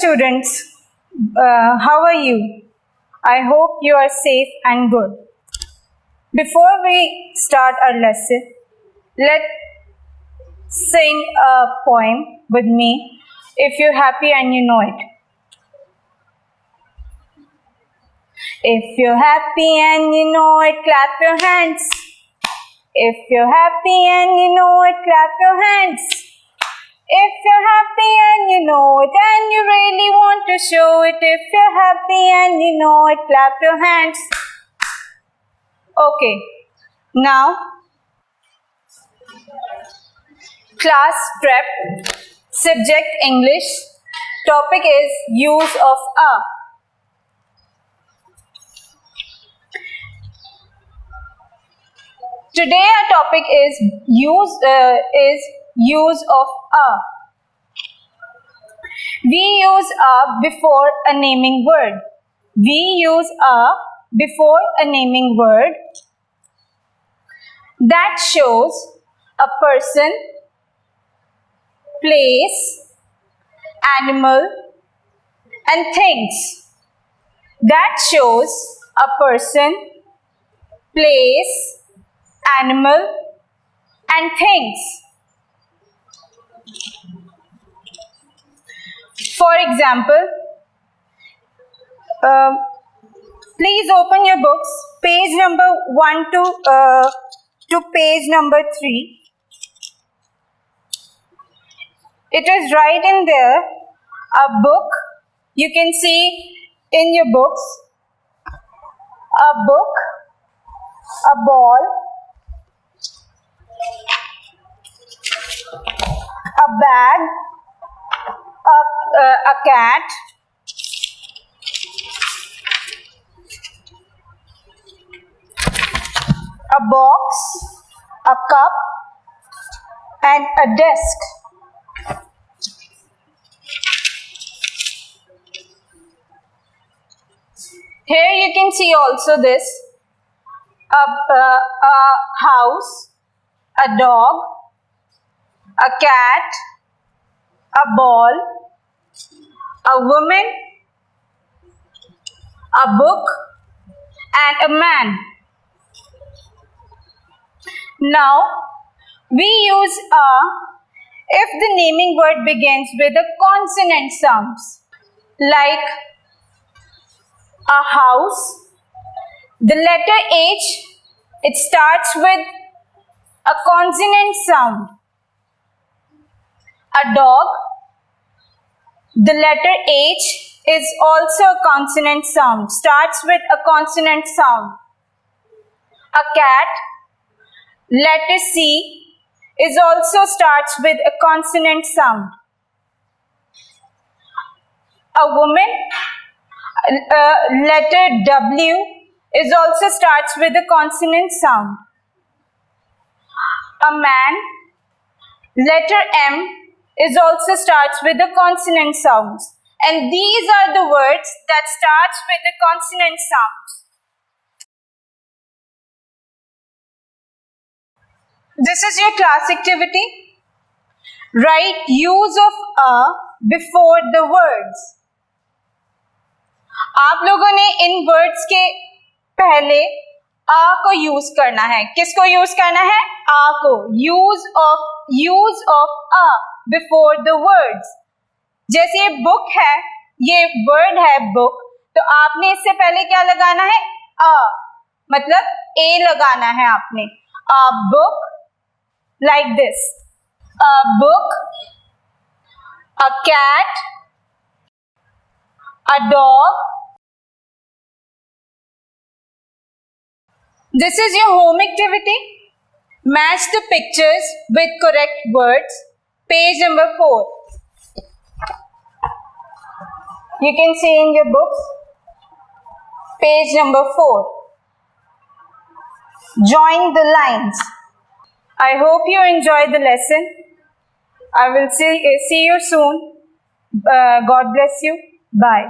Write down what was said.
students, how are you? I hope you are safe and good. Before we start our lesson, let's sing a poem with me if you're happy and you know it. If you're happy and you know it, clap your hands. If you're happy and you know it, clap your hands. If you're happy and you know it and you really want to show it, if you're happy and you know it, clap your hands. Okay, now class prep, subject English, topic is use of a. Today our topic is use of a. We use a before a naming word. We use a before a naming word that shows a person, place, animal, and things. That shows a person, place, animal, and things. For example, please open your books, page number 1 to page number 3. It is right in there, a book. You can see in your books, a book, a ball, a bag, a cat, a box, a cup, and a desk. Here you can see also this, a house, a dog, a cat, a ball, a woman, a book, and a man. Now, we use a if the naming word begins with a consonant sounds, like a house. The letter H, it starts with a consonant sound. A dog, the letter H is also a consonant sound, starts with a consonant sound. A cat, letter C, is also starts with a consonant sound. A woman, letter W, is also starts with a consonant sound. A man, letter M, is also starts with the consonant sounds. And these are the words that starts with the consonant sounds. This is your class activity. Write use of a before the words. आप लोगों ने इन words के पहले आ को use करना है. किसको use करना है? आ को. Use of a before the words. जैसे ये बुक है, ये वर्ड है बुक, तो आपने इससे पहले क्या लगाना है? आ, मतलब ए लगाना है आपने. A book, like this. A book, a cat, a dog. This is your home activity. Match the pictures with correct words. Page number 4. You can see in your books. Page number 4. Join the lines. I hope you enjoyed the lesson. I will see you soon. God bless you. Bye.